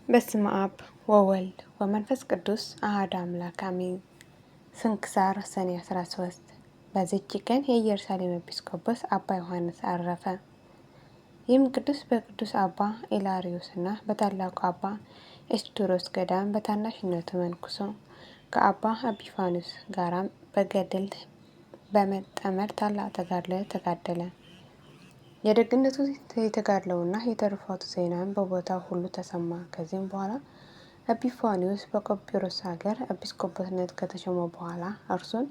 በስመ አብ ወወልድ ወመንፈስ ቅዱስ አሐዱ አምላክ አሜን። ስንክሳር ሰኔ 13 በዚች ቀን የኢየሩሳሌም ኤጲስቆጶስ አባ ዮሐንስ አረፈ። ይህም ቅዱስ በቅዱስ አባ ኢላሪዮስና በታላቁ አባ ኤስድሮስ ገዳም በታናሽነቱ መንኩሶ ከአባ ኤጲፋንዮስ ጋራም በገድል በመጠመር ታላቅ ተጋድሎ ተጋደለ። የደግነቱ የተጋድለውና የተርፋቱ ዜናም በቦታው ሁሉ ተሰማ። ከዚህም በኋላ ኤጲፋንዮስ በቆጵሮስ ሀገር ኤጲስቆጶስነት ከተሾመ በኋላ እርሱን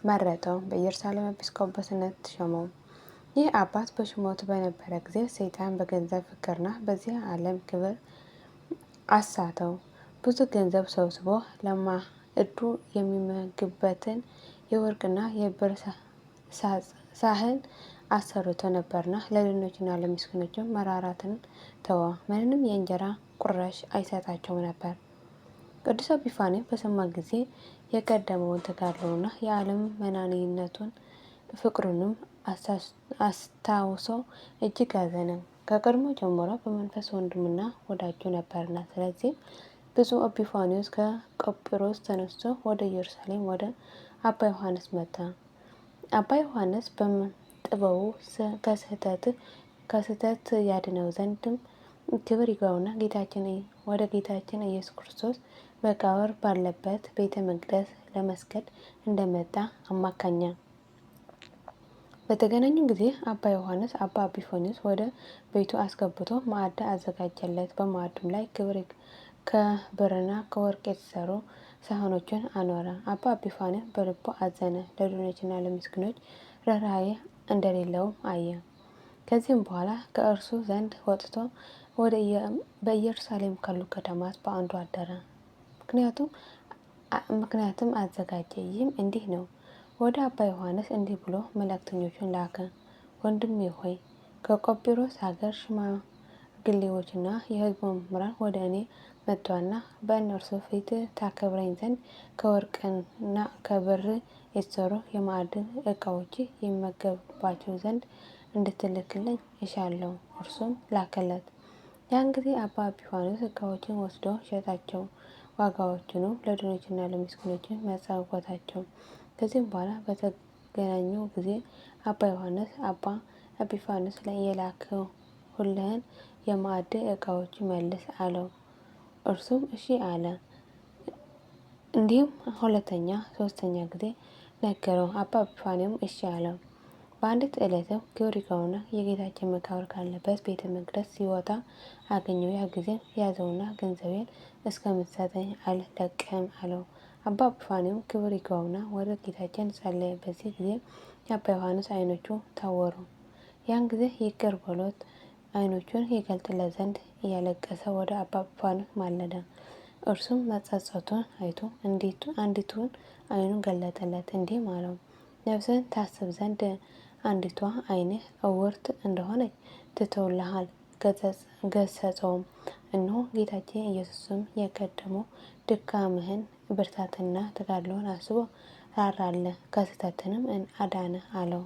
መረጠው፣ በኢየሩሳሌም ኤጲስቆጶስነት ሾመው። ይህ አባት በሹመቱ በነበረ ጊዜ ሰይጣን በገንዘብ ፍቅርና በዚህ ዓለም ክብር አሳተው። ብዙ ገንዘብ ሰብስቦ ለማዕዱ የሚመግብበትን የወርቅና የብር ሳህን አሰርቶ ነበርና ለድሆችና ለምስኪኖችም መራራትን ተወ። ምንም የእንጀራ ቁራሽ አይሰጣቸውም ነበር። ቅዱስ ኤጲፋንዮስ በሰማ ጊዜ የቀደመውን ተጋድሎና የዓለም መናንነቱን ፍቅሩንም አስታውሶ እጅግ አዘነ። ከቀድሞ ጀምሮ በመንፈስ ወንድምና ወዳጁ ነበርና። ስለዚህ ብፁዕ ኤጲፋንዮስ ከቆጵሮስ ተነስቶ ወደ ኢየሩሳሌም ወደ አባ ዮሐንስ መጣ። አባ ዮሐንስ ጥበቡ ከስህተት ያድነው ዘንድም ክብር ይግባውና ወደ ጌታችን ኢየሱስ ክርስቶስ መቃብር ባለበት ቤተ መቅደስ ለመስገድ እንደመጣ አማካኛ። በተገናኙ ጊዜ አባ ዮሐንስ አባ ኤጲፋንዮስ ወደ ቤቱ አስገብቶ ማዕድ አዘጋጀለት። በማዕዱም ላይ ከብርና ከወርቅ የተሰሩ ሳህኖችን አኖረ። አባ ኤጲፋንዮስ በልቡ አዘነ፣ ለድሆችና ለምስኪኖች ርኅራኄ እንደሌለውም አየ። ከዚህም በኋላ ከእርሱ ዘንድ ወጥቶ በኢየሩሳሌም ካሉ ገዳማት በአንዱ አደረ። ምክንያትም አዘጋጀ። ይህም እንዲህ ነው። ወደ አባ ዮሐንስ እንዲህ ብሎ መልእክተኞችን ላከ። ወንድሜ ሆይ ከቆጵሮስ ሀገር ሽማግሌዎችና የሕዝቡ መምህራን ወደ እኔ መጥተዋልና በእነርሱ ፊት ታከብረኝ ዘንድ ከወርቅና ከብር የተሰሩ የማዕድ ዕቃዎች ይመገቡባቸው ዘንድ እንድትልክልኝ እሻለሁ። እርሱም ላከለት። ያን ጊዜ አባ ኤጲፋንዮስ ዕቃዎችን ወስዶ ሸጣቸው፣ ዋጋዎቹንም ለድሆችና ለምስኪኖች መጸወታቸው። ከዚህም በኋላ በተገናኙ ጊዜ አባ ዮሐንስ አባ ኤጲፋንዮስ የላክሁልህን የማዕድ ዕቃዎች መልስ አለው። እርሱም እሺ አለ። እንዲሁም ሁለተኛ ሶስተኛ ጊዜ ነገረው። አባ ኤጲፋንዮስም እሺ አለው። በአንዲት ዕለትም ክብር ይግባውና የጌታችን መቃብር ካለበት ቤተ መቅደስ ሲወጣ አገኘው። ያ ጊዜም ያዘውና ገንዘቤን እስከምትሰጠኝ አልለቅህም አለው። አባ ኤጲፋንዮስም ክብር ይግባውና ወደ ጌታችን ጸለየ። በዚህ ጊዜ የአባ ዮሐንስ ዓይኖቹ ታወሩ። ያን ጊዜ ይቅር ብሎት ዓይኖቹን ይገልጥለት ዘንድ እያለቀሰ ወደ አባ ኤጲፋንዮስ ማለደ። እርሱም መጸጸቱን አይቶ አንዲቱን ዓይኑን ገለጠለት፣ እንዲህም አለው። ነፍስህን ታስብ ዘንድ አንዲቷ ዓይንህ እውርት እንደሆነች ትተውልሃል። ገሰጸውም። እነሆ ጌታችን ኢየሱስም የቀደመው ድካምህን ብርታትና ተጋድሎን አስቦ ራራልህ፣ ከስህተትንም አዳነ አለው።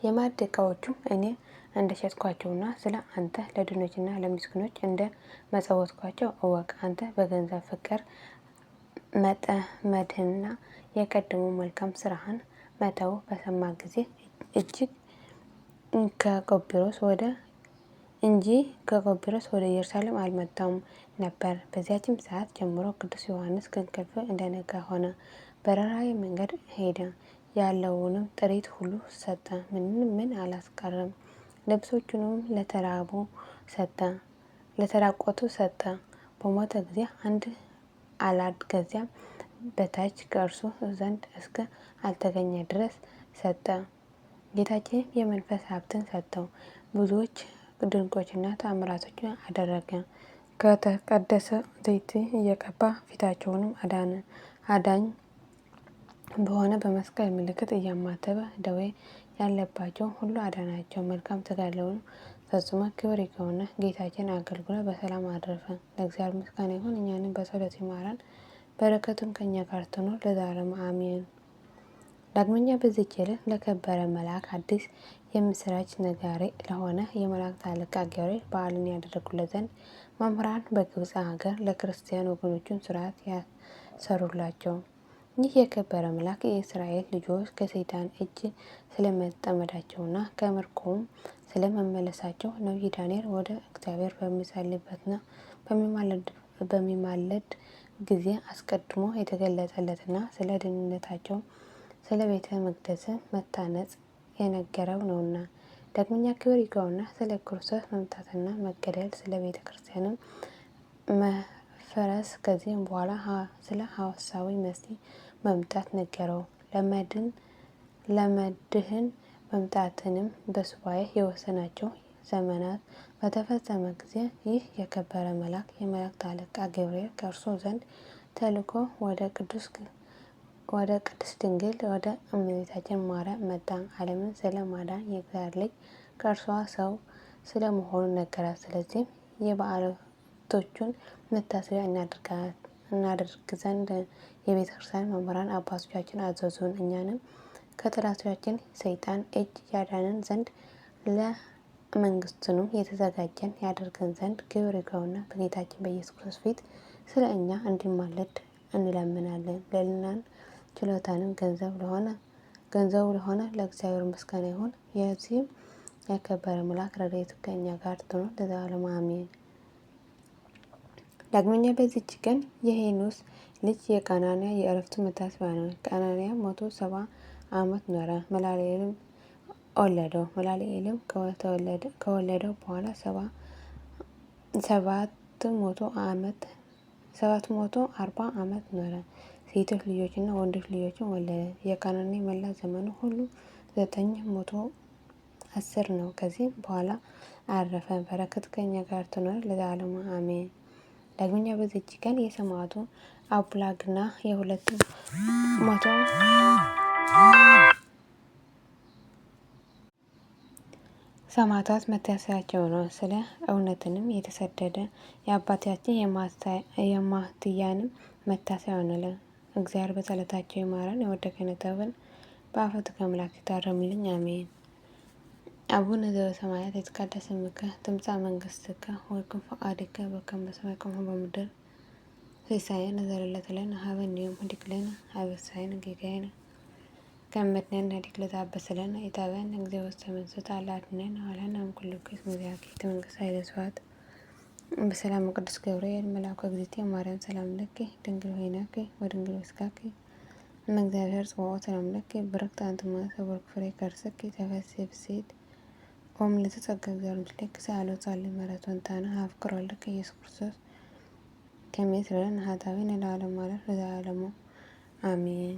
የማዕድ ዕቃዎቹም እኔ እንደሸጥኳቸውና ስለ አንተ ለድሆችና ለምስኪኖች እንደ መጸወትኳቸው እወቅ። አንተ በገንዘብ ፍቅር መጠመድህንና የቀደሙ መልካም ስራህን መተው በሰማ ጊዜ እጅግ ከቆጵሮስ ወደ ኢየሩሳሌም አልመጣም ነበር። በዚያችም ሰዓት ጀምሮ ቅዱስ ዮሐንስ ከእንቅልፉ እንደነቃ ሆነ። በርኅራኄ መንገድ ሄደ። ያለውንም ጥሪት ሁሉ ሰጠ፣ ምን አላስቀረም። ልብሶቹንም ለተራቆቱ ሰጠ። በሞተ ጊዜ አንድ አላድ ከዚያም በታች ከእርሱ ዘንድ እስከ አልተገኘ ድረስ ሰጠ። ጌታችን የመንፈስ ሀብትን ሰጠው። ብዙዎች ድንቆችና ተአምራቶችን አደረገ። ከተቀደሰ ዘይት እየቀባ ፊታቸውንም አዳኝ በሆነ በመስቀል ምልክት እያማተበ ደዌ ያለባቸው ሁሉ አዳናቸው። መልካም ተጋድሎውን ፈጽሞ ክብር ይግባውና ጌታችን አገልግሎ በሰላም አረፈ። ለእግዚአብሔር ምስጋና ይሁን፣ እኛንም በጸሎቱ ይማረን፣ በረከቱም ከእኛ ጋር ትኑር ለዘላለሙ አሜን። ዳግመኛ በዚህች ዕለት ለከበረ መልአክ አዲስ የምስራች ነጋሪ ለሆነ የመላእክት አለቃ ገብርኤል በዓልን ያደረጉለት ዘንድ መምህራን በግብፅ ሀገር ለክርስቲያን ወገኖቹን ሥርዓት ያሰሩላቸው። ይህ የከበረ መልአክ የእስራኤል ልጆች ከሰይጣን እጅ ስለመጠመዳቸውና ከምርኮም ስለመመለሳቸው ነቢዩ ዳንኤል ወደ እግዚአብሔር በሚጸልይበትና በሚማለድ ጊዜ አስቀድሞ የተገለጸለትና ስለ ደህንነታቸው ስለ ቤተ መቅደስ መታነጽ የነገረው ነውና። ዳግመኛ ክብር ይግባውና ስለ ክርስቶስ መምጣትና መገደል ስለ ቤተ ክርስቲያንም መፈረስ ከዚህም በኋላ ስለ ሐዋሳዊ መሲህ መምጣት ነገረው። ለመድህን መምጣትንም በሱባኤ የወሰናቸው ዘመናት በተፈጸመ ጊዜ ይህ የከበረ መልአክ የመላእክት አለቃ ገብርኤል ከእርሱ ዘንድ ተልኮ ወደ ቅድስት ድንግል ወደ እመቤታችን ማርያም መጣ። ዓለምን ስለማዳን የእግዚአብሔር ልጅ ከእርሷ ሰው ስለመሆኑ ነገራት። ስለዚህም የበዓላቶቹን መታሰቢያ እናደርግ ዘንድ የቤተ ክርስቲያን መምህራን አባቶቻችን አዘዙን። እኛንም ከጠላቶቻችን ሰይጣን እጅ ያዳነን ዘንድ ለመንግስቱንም የተዘጋጀን ያደርገን ዘንድ ክብር ይግባውና በጌታችን በኢየሱስ ክርስቶስ ፊት ስለ እኛ እንዲማለድ እንለምናለን። ልዕልናን ችሎታንም ገንዘቡ ለሆነ ለእግዚአብሔር ምስጋና ይሁን። የዚህም የከበረ መልአክ ረድኤቱ ከእኛ ጋር ትኑር ለዘላለሙ አሜን። ዳግመኛ በዚች ቀን የሄኖስ ልጅ የቀናንያ የዕረፍቱ መታሰቢያ ነው። ቀናንያ 170 ዓመት ኖረ። መላልኤልም ወለደው። መላልኤልም ከወለደው በኋላ 740 ዓመት ኖረ። ሴቶች ልጆችና ወንዶች ልጆችን ወለደ። የቀናንያ መላ ዘመኑ ሁሉ 910 ነው። ከዚህም በኋላ አረፈ። በረከቱ ከእኛ ጋር ትኖር ለዘላለሙ አሜን። ዳግመኛ በዚች ቀን የሰማዕቱ አቡላግና የሁለት መቶ ሰማዕታት መታሰቢያቸው ነው። ስለ እውነትንም የተሰደደ የአባታችን የማትያንም መታሰቢያ ነው። እግዚአብሔር በጸሎታቸው ይማረን። የወደቀ ነጥብን በአፈ አምላክ ይታረምልኝ አሜን። አቡነ ዘበሰማያት ይትቀደስ ስምከ ትምጻእ መንግስትከ ወይኩን ፈቃድከ በከመ በሰማይ ከማሁ በምድር ሲሳየነ ዘለለዕለትነ ሀበነ ዮም ወኅድግ ለነ አበሳየነ ጌጋየነ ከመ ንሕነኒ ንኅድግ ለዘአበሰለነ ኢታብአነ እግዚኦ ውስተ መንሱት አላ አድኅነነ ወሀበነ እምኩሉ ኩይስ መዚአኪ መንግሥት ኃይለ ስብሐት በሰላም ቅዱስ ገብርኤል መልአኩ እግዝእትየ ማርያም ሰላም ለኪ ድንግል ሆይነኪ ወድንግል ወስጋኪ እመ እግዚአብሔር ጽባኦት ሰላም ለኪ ብርክት አንቲ እምአንስት ወቡሩክ ፍሬ ከርሥኪ ተፈሥሒ ፍሥሕት ኦ ምልዕተ ጸጋ እግዚአብሔር ምስሌኪ ሰአሊ ወጸልዪ ምሕረተ ወእንታነ አፍቅር ወልድከ ኢየሱስ ክርስቶስ ከመ ይስረይ ለነ ኃጣውኢነ ለዓለሙ ዓለም ለዘላለሙ አሜን።